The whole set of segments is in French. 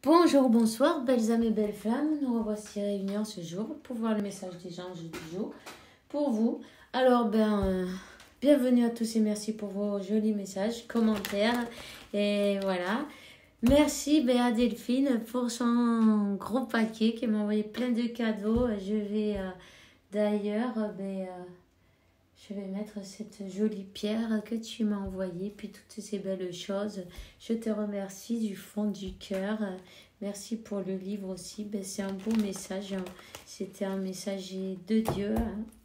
Bonjour, bonsoir, belles âmes et belles flammes. Nous revoici réunis en ce jour pour voir le message des anges du jour pour vous. Alors, bienvenue à tous et merci pour vos jolis messages, commentaires. Et voilà. Merci à Delphine pour son gros paquet qui m'a envoyé plein de cadeaux. Je vais d'ailleurs, je vais mettre cette jolie pierre que tu m'as envoyée, puis toutes ces belles choses. Je te remercie du fond du cœur. Merci pour le livre aussi. C'est un beau message. C'était un messager de Dieu.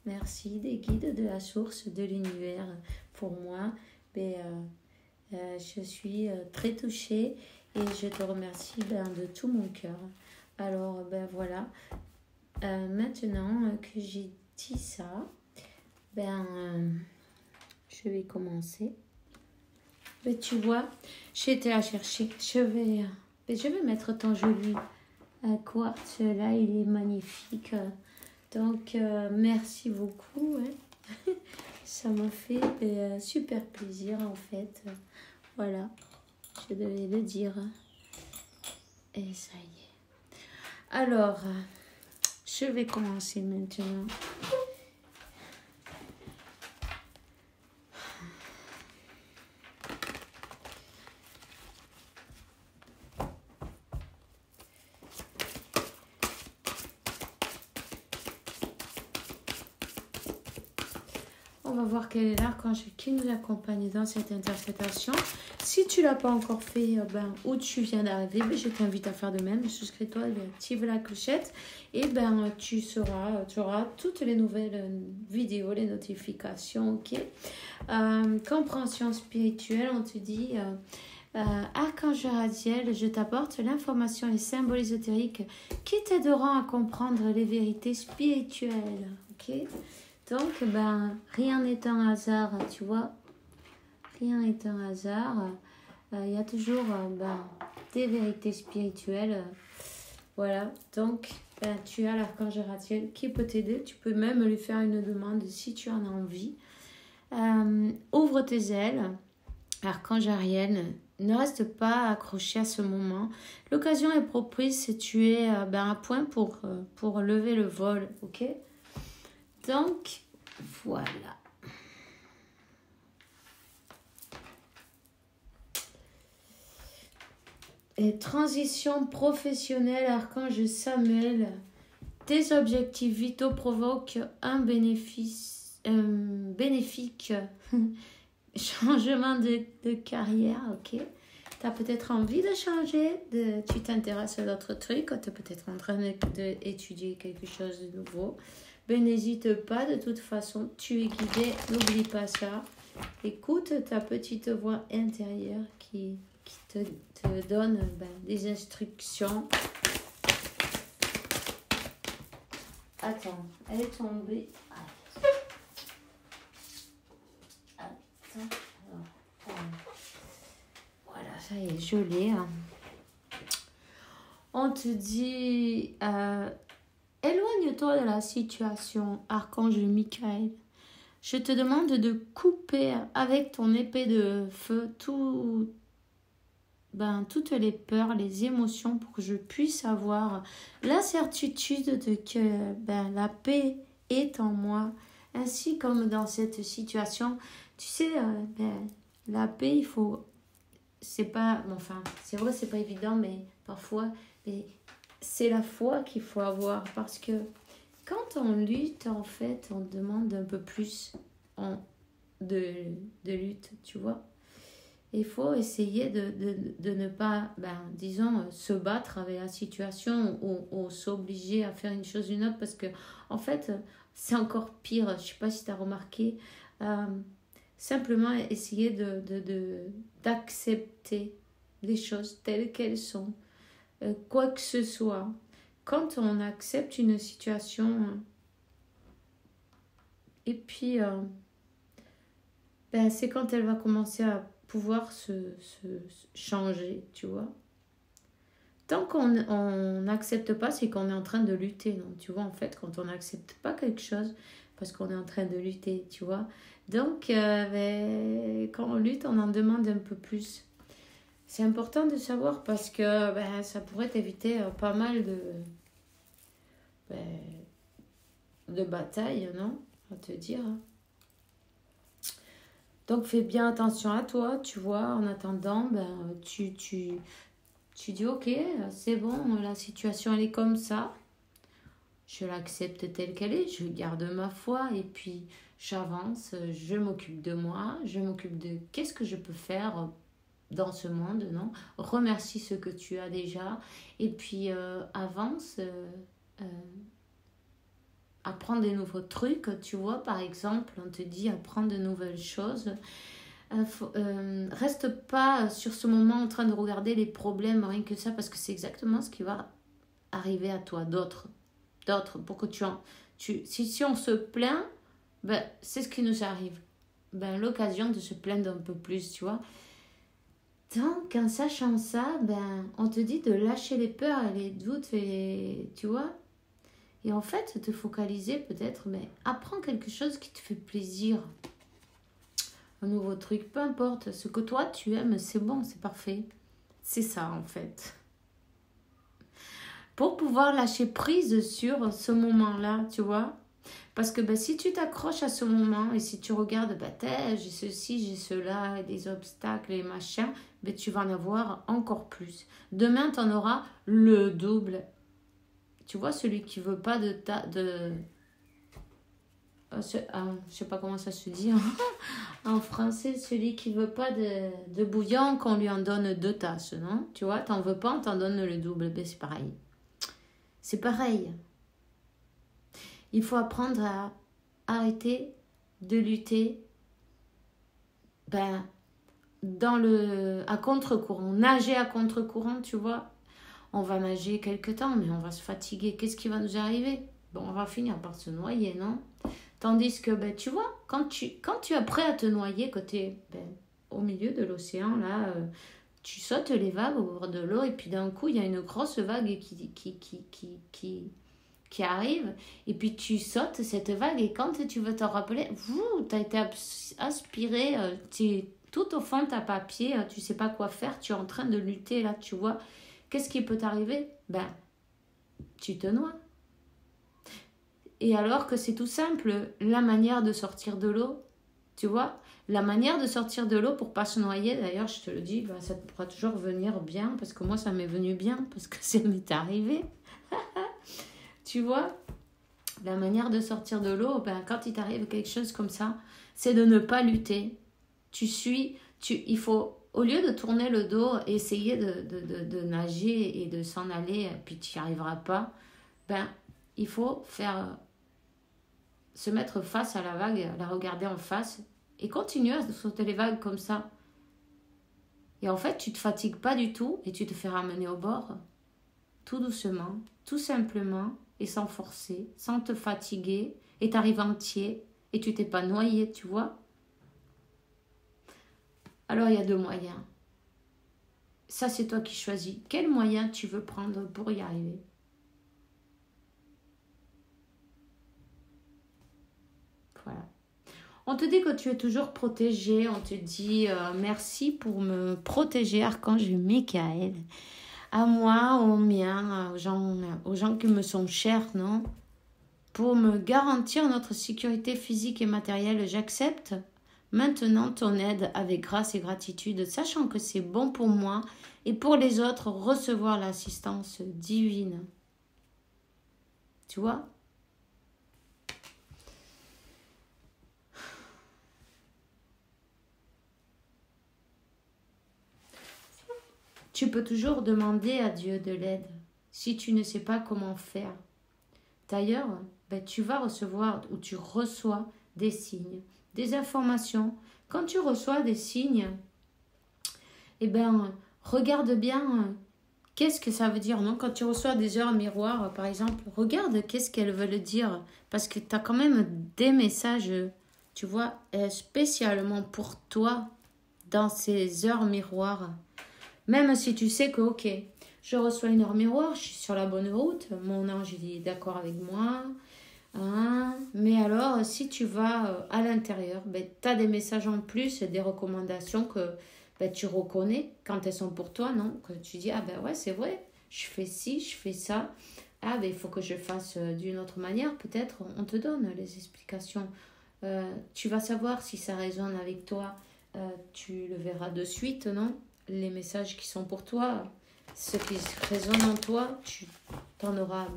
Merci des guides de la source de l'univers pour moi. Je suis très touchée et je te remercie de tout mon cœur. Alors, voilà. Maintenant que j'ai dit ça, je vais commencer. Tu vois, j'ai été à chercher. Je vais mettre ton joli quartz là, il est magnifique. Donc, merci beaucoup. Ça m'a fait super plaisir en fait. Voilà, je devais le dire. Et ça y est. Alors, je vais commencer maintenant. On va voir quel est l'archange qui nous accompagne dans cette interprétation. Si tu ne l'as pas encore fait, ou tu viens d'arriver, je t'invite à faire de même. Souscris-toi et active la clochette. Et tu auras toutes les nouvelles vidéos, les notifications. Ok. Compréhension spirituelle, on te dit... Archange Radiel, je t'apporte l'information et les symboles ésotériques qui t'aideront à comprendre les vérités spirituelles. Ok. Donc, rien n'est un hasard, tu vois. Rien n'est un hasard. Il y a toujours des vérités spirituelles. Voilà. Donc, tu as l'archange Radiel qui peut t'aider. Tu peux même lui faire une demande si tu en as envie. Ouvre tes ailes. Archange Ariel, ne reste pas accroché à ce moment. L'occasion est propice et tu es à point pour lever le vol. Ok? Donc, voilà. Et transition professionnelle, Archange Samuel. Tes objectifs vitaux provoquent un bénéfique changement de carrière. Ok? Tu as peut-être envie de changer, tu t'intéresses à d'autres trucs, tu es peut-être en train d'étudier quelque chose de nouveau. N'hésite pas, de toute façon, tu es guidé, n'oublie pas ça. Écoute ta petite voix intérieure qui te donne des instructions. Attends, elle est tombée. Attends. Voilà, ça y est, je l'ai. On te dit... éloigne-toi de la situation, Archange Michael. Je te demande de couper avec ton épée de feu toutes les peurs, les émotions pour que je puisse avoir la certitude de que la paix est en moi. Ainsi comme dans cette situation, tu sais, la paix, il faut... C'est pas... c'est vrai, c'est pas évident, mais parfois... c'est la foi qu'il faut avoir parce que quand on lutte, en fait, on demande un peu plus de lutte, tu vois. Il faut essayer de ne pas, se battre avec la situation ou s'obliger à faire une chose ou une autre parce que, en fait, c'est encore pire. Je sais pas si tu as remarqué. Simplement essayer d'accepter les choses telles qu'elles sont. Quoi que ce soit, quand on accepte une situation et puis c'est quand elle va commencer à pouvoir se changer, tu vois. Tant qu'on n'accepte pas, c'est qu'on est en train de lutter, donc tu vois, en fait, quand on n'accepte pas quelque chose, parce qu'on est en train de lutter, tu vois. Donc, quand on lutte, on en demande un peu plus. C'est important de savoir parce que ben, ça pourrait t'éviter pas mal ben, de batailles, non? À te dire. Donc fais bien attention à toi, tu vois. En attendant, ben, tu dis ok, c'est bon, la situation elle est comme ça. Je l'accepte telle qu'elle est, je garde ma foi et puis j'avance, je m'occupe de moi, je m'occupe de qu'est-ce que je peux faire dans ce monde, non? Remercie ce que tu as déjà et puis avance, euh, apprends des nouveaux trucs, tu vois, par exemple, on te dit apprends de nouvelles choses. Reste pas sur ce moment en train de regarder les problèmes, rien que ça, parce que c'est exactement ce qui va arriver à toi, d'autres, pour que si on se plaint, ben, c'est ce qui nous arrive. Ben, l'occasion de se plaindre un peu plus, tu vois. Donc, en sachant ça, ben, on te dit de lâcher les peurs et les doutes, et, tu vois. Et en fait, te focaliser peut-être, mais apprends quelque chose qui te fait plaisir. Un nouveau truc, peu importe. Ce que toi, tu aimes, c'est bon, c'est parfait. C'est ça, en fait. Pour pouvoir lâcher prise sur ce moment-là, tu vois. Parce que ben, si tu t'accroches à ce moment et si tu regardes, ben, j'ai ceci, j'ai cela, des obstacles et machin, ben, tu vas en avoir encore plus. Demain, tu en auras le double. Tu vois, celui qui veut pas je sais pas comment ça se dit en français, celui qui veut pas de bouillon, qu'on lui en donne 2 tasses, non? Tu vois, t'en veux pas, on t'en donne le double, ben, c'est pareil. C'est pareil. Il faut apprendre à arrêter de lutter ben, à contre-courant. Nager à contre-courant, tu vois. On va nager quelque temps, mais on va se fatiguer. Qu'est-ce qui va nous arriver? Bon, on va finir par se noyer, non? Tandis que, ben, tu vois, quand tu es prêt à te noyer, que tu es au milieu de l'océan, là, tu sautes les vagues au bord de l'eau, et puis d'un coup, il y a une grosse vague qui arrive, et puis tu sautes cette vague, et quand tu veux te rappeler, tu as été aspiré, tu es tout au fond, tu n'as pas pied, tu sais pas quoi faire, tu es en train de lutter, là, tu vois. Qu'est-ce qui peut t'arriver? Ben, tu te noies. Et alors que c'est tout simple, la manière de sortir de l'eau, tu vois, la manière de sortir de l'eau pour pas se noyer, d'ailleurs, je te le dis, ben, ça te pourra toujours venir bien, parce que moi, ça m'est venu bien, parce que ça m'est arrivé. Tu vois, la manière de sortir de l'eau, ben, quand il t'arrive quelque chose comme ça, c'est de ne pas lutter. Il faut, au lieu de tourner le dos, essayer de nager et de s'en aller, puis tu n'y arriveras pas, ben, il faut se mettre face à la vague, la regarder en face et continuer à sauter les vagues comme ça. Et en fait, tu ne te fatigues pas du tout et tu te fais ramener au bord, tout doucement, tout simplement, et sans forcer, sans te fatiguer, et tu arrives entier et tu t'es pas noyé, tu vois. Alors, il y a 2 moyens. Ça, c'est toi qui choisis. Quel moyen tu veux prendre pour y arriver? Voilà. On te dit que tu es toujours protégé. On te dit merci pour me protéger, Archange Michael. À moi, aux miens, aux gens qui me sont chers, non? Pour me garantir notre sécurité physique et matérielle, j'accepte maintenant ton aide avec grâce et gratitude, sachant que c'est bon pour moi et pour les autres recevoir l'assistance divine. Tu vois? Tu peux toujours demander à Dieu de l'aide si tu ne sais pas comment faire. D'ailleurs, tu vas recevoir ou tu reçois des signes, des informations. Quand tu reçois des signes, regarde bien qu'est-ce que ça veut dire. Non? Quand tu reçois des heures miroirs, par exemple, regarde qu'est-ce qu'elles veulent dire. Parce que tu as quand même des messages, tu vois, spécialement pour toi dans ces heures miroirs. Même si tu sais que, ok, je reçois une heure miroir, je suis sur la bonne route, mon ange il est d'accord avec moi. Hein, mais alors, si tu vas à l'intérieur, tu as des messages en plus, des recommandations que ben, tu reconnais quand elles sont pour toi, non? Que tu dis, ah ben ouais, c'est vrai, je fais ci, je fais ça. Ah ben il faut que je fasse d'une autre manière, peut-être. On te donne les explications. Tu vas savoir si ça résonne avec toi. Tu le verras de suite, non? Les messages qui sont pour toi, ce qui résonne en toi, tu t'en auras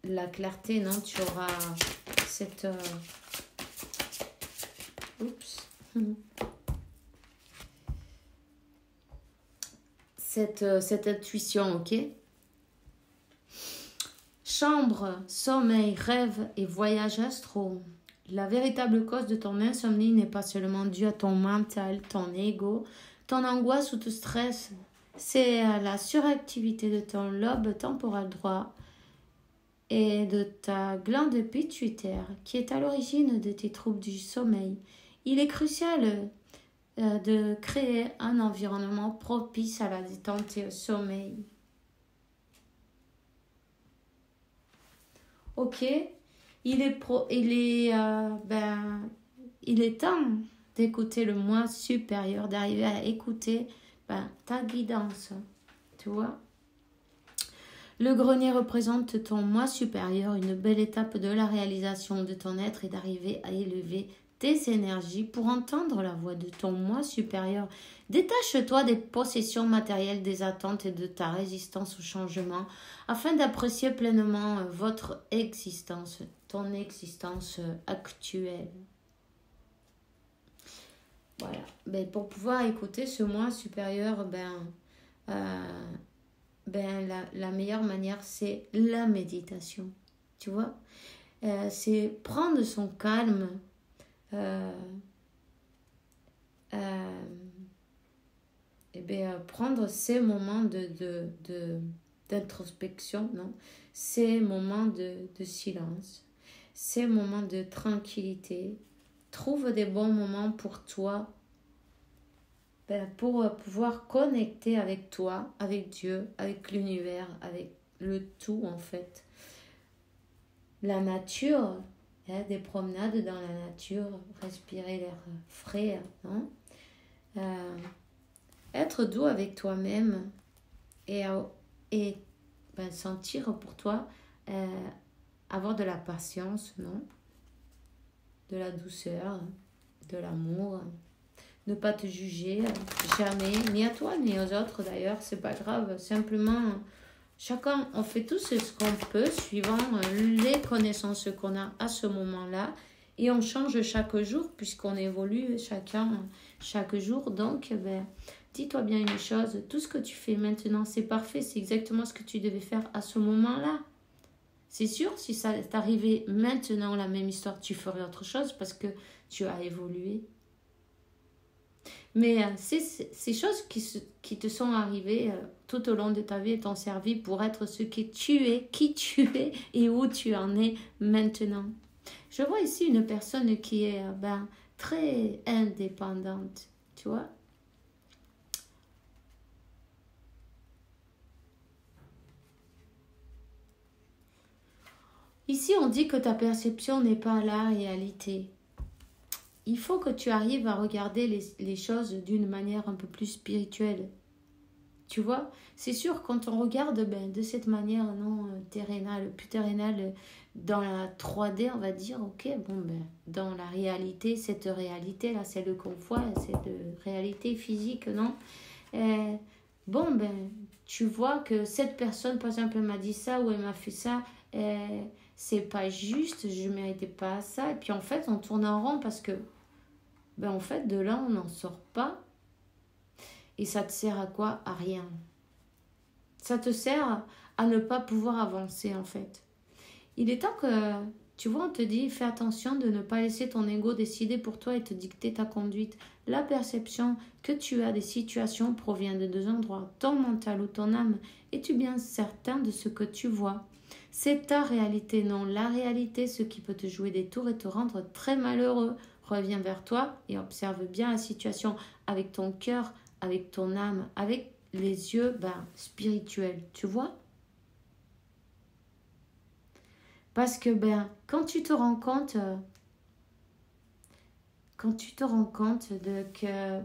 la clarté, non? Tu auras cette... oups. Cette intuition, ok? Chambre, sommeil, rêve et voyage astro. La véritable cause de ton insomnie n'est pas seulement due à ton mental, ton ego, ton angoisse ou ton stress. C'est à la suractivité de ton lobe temporal droit et de ta glande pituitaire qui est à l'origine de tes troubles du sommeil. Il est crucial de créer un environnement propice à la détente et au sommeil. Ok, il est temps d'écouter le moi supérieur, d'arriver à écouter ta guidance, tu vois. Le grenier représente ton moi supérieur, une belle étape de la réalisation de ton être et d'arriver à élever tes énergies pour entendre la voix de ton moi supérieur. Détache-toi des possessions matérielles, des attentes et de ta résistance au changement afin d'apprécier pleinement votre existence, ton existence actuelle. Voilà. Ben, pour pouvoir écouter ce moi supérieur, la meilleure manière, c'est la méditation. Tu vois, c'est prendre son calme. Prendre ces moments d'introspection, non? Ces moments de silence, ces moments de tranquillité. Trouve des bons moments pour toi, pour pouvoir connecter avec toi, avec Dieu, avec l'univers, avec le tout en fait. La nature, des promenades dans la nature, respirer l'air frais, non? Être doux avec toi-même et sentir pour toi, avoir de la patience, non? De la douceur, de l'amour. Ne pas te juger, jamais, ni à toi, ni aux autres d'ailleurs, c'est pas grave. Simplement, chacun, on fait tout ce qu'on peut suivant les connaissances qu'on a à ce moment-là. Et on change chaque jour puisqu'on évolue chacun chaque jour. Donc, dis-toi bien une chose, tout ce que tu fais maintenant, c'est parfait. C'est exactement ce que tu devais faire à ce moment-là. C'est sûr, si ça t'arrivait maintenant la même histoire, tu ferais autre chose parce que tu as évolué. Mais ces choses qui te sont arrivées tout au long de ta vie t'ont servi pour être ce que tu es, qui tu es et où tu en es maintenant. Je vois ici une personne qui est très indépendante, tu vois. Ici, on dit que ta perception n'est pas la réalité. Il faut que tu arrives à regarder les choses d'une manière un peu plus spirituelle. Tu vois, c'est sûr, quand on regarde de cette manière non terrénale, plus terrénale, dans la 3D, on va dire, ok, dans la réalité, cette réalité-là, celle qu'on voit, cette réalité physique, non? Tu vois que cette personne, par exemple, elle m'a dit ça ou elle m'a fait ça, c'est pas juste, je méritais pas ça. Et puis en fait, on tourne en rond parce que, en fait, de là, on n'en sort pas. Et ça te sert à quoi? À rien. Ça te sert à ne pas pouvoir avancer, en fait. Il est temps que, tu vois, on te dit, fais attention de ne pas laisser ton ego décider pour toi et te dicter ta conduite. La perception que tu as des situations provient de deux endroits, ton mental ou ton âme. Es-tu bien certain de ce que tu vois? C'est ta réalité, non la réalité, ce qui peut te jouer des tours et te rendre très malheureux. Reviens vers toi et observe bien la situation avec ton cœur, avec ton âme, avec les yeux spirituels, tu vois? Parce que quand tu te rends compte quand tu te rends compte de que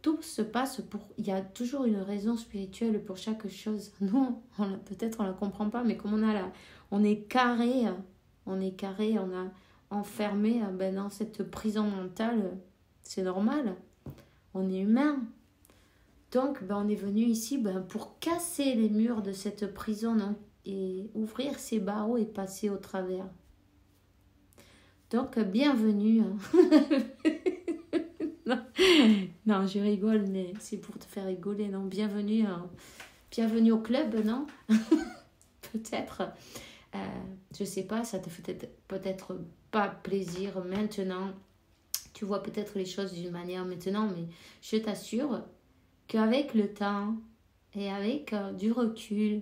tout se passe pour... Il y a toujours une raison spirituelle pour chaque chose. Nous, peut-être on la comprend pas, mais comme on est carré, on a enfermé dans cette prison mentale, c'est normal. On est humain. Donc, on est venu ici pour casser les murs de cette prison, non, et ouvrir ses barreaux et passer au travers. Donc, bienvenue. Non, je rigole, mais c'est pour te faire rigoler, non? Bienvenue au club, non? Peut-être. Je sais pas, ça te fait peut-être pas plaisir maintenant. Tu vois peut-être les choses d'une manière maintenant, mais je t'assure qu'avec le temps et avec du recul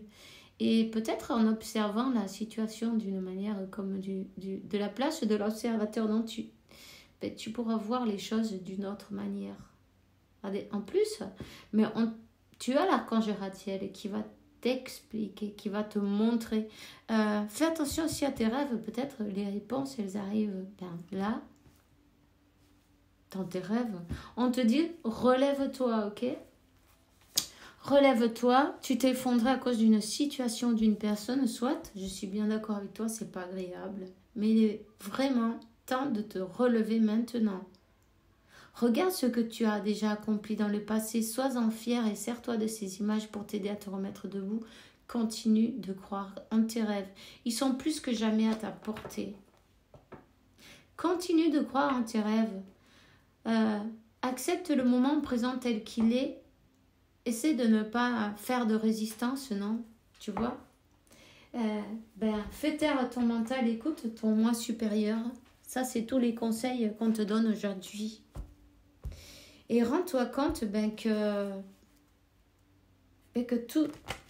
et peut-être en observant la situation d'une manière comme de la place de l'observateur dont tu pourras voir les choses d'une autre manière. En plus, tu as l'archange Ratziel qui va t'expliquer, qui va te montrer. Fais attention aussi à tes rêves, peut-être les réponses, elles arrivent là, dans tes rêves. On te dit, relève-toi, ok? Relève-toi, tu t'es effondré à cause d'une situation, d'une personne, soit, je suis bien d'accord avec toi, c'est pas agréable, mais il est vraiment temps de te relever maintenant. Regarde ce que tu as déjà accompli dans le passé, sois-en fier et sers-toi de ces images pour t'aider à te remettre debout. Continue de croire en tes rêves, ils sont plus que jamais à ta portée. Continue de croire en tes rêves, accepte le moment présent tel qu'il est. Essaie de ne pas faire de résistance, non? Tu vois? Fais taire à ton mental, écoute ton moi supérieur. Ça, c'est tous les conseils qu'on te donne aujourd'hui. Et rends-toi compte que tout,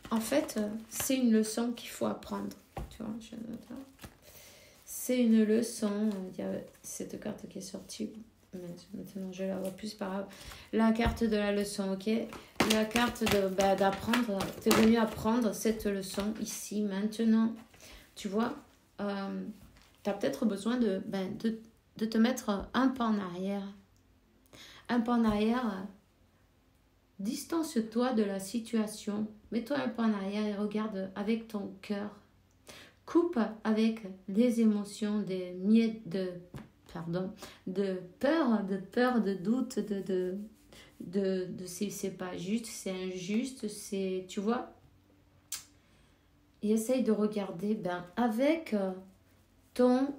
en fait, c'est une leçon qu'il faut apprendre. Tu vois, c'est une leçon. Il y a cette carte qui est sortie. Mais maintenant, je la vois plus par grave. La carte de la leçon, ok? La carte d'apprendre. Tu es venu apprendre cette leçon ici, maintenant. Tu vois, tu as peut-être besoin de te mettre un pas en arrière. Un pas en arrière. Distance-toi de la situation. Mets-toi un pas en arrière et regarde avec ton cœur. Coupe avec les émotions, des miettes de peur, de doute, de si c'est pas juste, c'est injuste, c'est, tu vois. Et essaye de regarder avec ton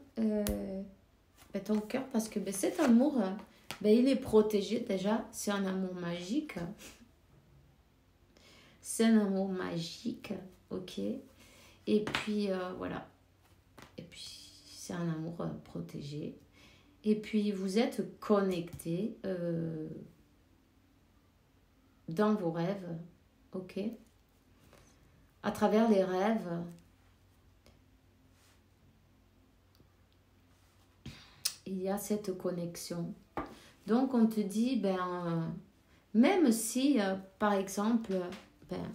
cœur, parce que cet amour, il est protégé déjà, c'est un amour magique. C'est un amour magique, ok. Et puis, voilà. Et puis, c'est un amour protégé. Et puis, vous êtes connectés dans vos rêves, ok? À travers les rêves, il y a cette connexion. Donc, on te dit, même si, par exemple,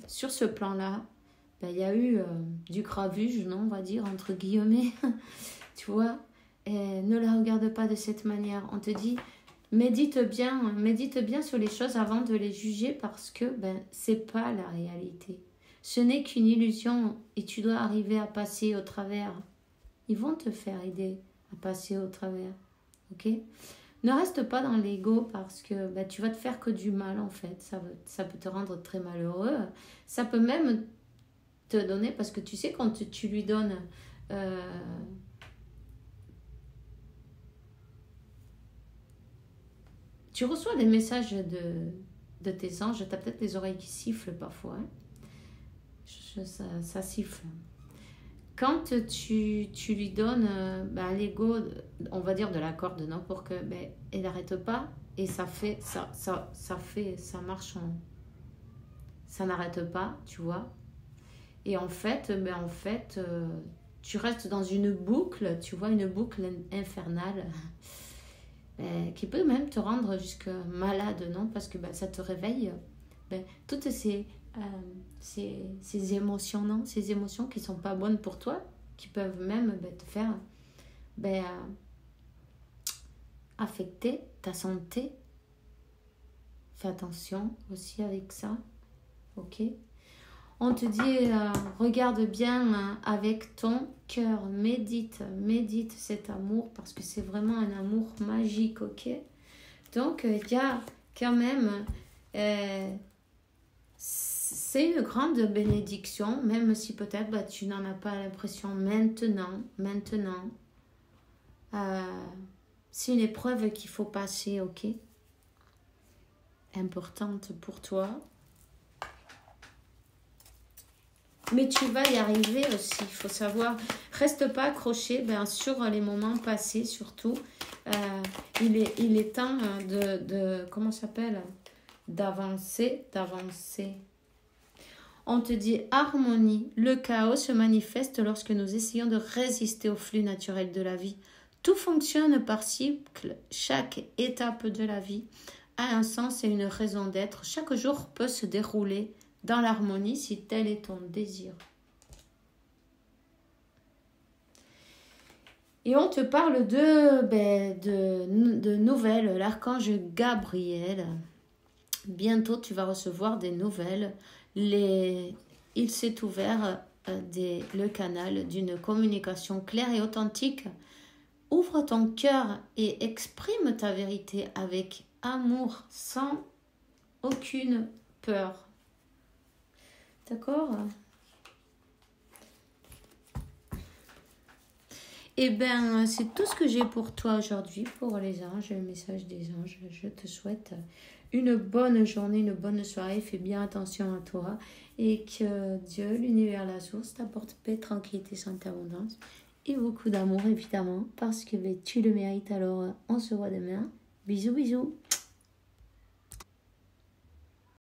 sur ce plan-là, il y a eu du gravuge, non, on va dire, entre guillemets, tu vois, et ne la regarde pas de cette manière. On te dit, médite bien sur les choses avant de les juger parce que c'est pas la réalité. Ce n'est qu'une illusion et tu dois arriver à passer au travers. Ils vont te faire aider à passer au travers, ok? Ne reste pas dans l'ego parce que tu vas te faire que du mal en fait. Ça peut te rendre très malheureux. Ça peut même te donner, parce que tu sais, quand tu lui donnes tu reçois des messages de tes anges. Tu as peut-être les oreilles qui sifflent parfois, hein. Ça siffle. Quand tu lui donnes l'ego, on va dire de la corde, non, pour que elle n'arrête pas, et ça marche, ça n'arrête pas, tu vois. Et en fait, tu restes dans une boucle, tu vois, une boucle infernale qui peut même te rendre jusque malade, non? Parce que ça te réveille toutes ces émotions, non? Ces émotions qui sont pas bonnes pour toi, qui peuvent même te faire affecter ta santé. Fais attention aussi avec ça. Ok? On te dit, regarde bien avec ton cœur. Médite cet amour parce que c'est vraiment un amour magique. Ok? Donc, il y a quand même... c'est une grande bénédiction, même si peut-être tu n'en as pas l'impression maintenant. C'est une épreuve qu'il faut passer, ok? Importante pour toi. Mais tu vas y arriver aussi, il faut savoir. Reste pas accroché sur les moments passés, surtout. Il est temps de comment ça s'appelle? D'avancer. On te dit harmonie. Le chaos se manifeste lorsque nous essayons de résister au flux naturel de la vie. Tout fonctionne par cycle. Chaque étape de la vie a un sens et une raison d'être. Chaque jour peut se dérouler dans l'harmonie si tel est ton désir. Et on te parle de nouvelles. L'archange Gabriel. Bientôt, tu vas recevoir des nouvelles. Il s'est ouvert le canal d'une communication claire et authentique. Ouvre ton cœur et exprime ta vérité avec amour, sans aucune peur. D'accord? Eh bien, c'est tout ce que j'ai pour toi aujourd'hui, pour les anges, le message des anges. Je te souhaite une bonne journée, une bonne soirée. Fais bien attention à toi et que Dieu, l'univers, la source, t'apporte paix, tranquillité, santé, abondance et beaucoup d'amour, évidemment, parce que tu le mérites. Alors, on se voit demain. Bisous, bisous.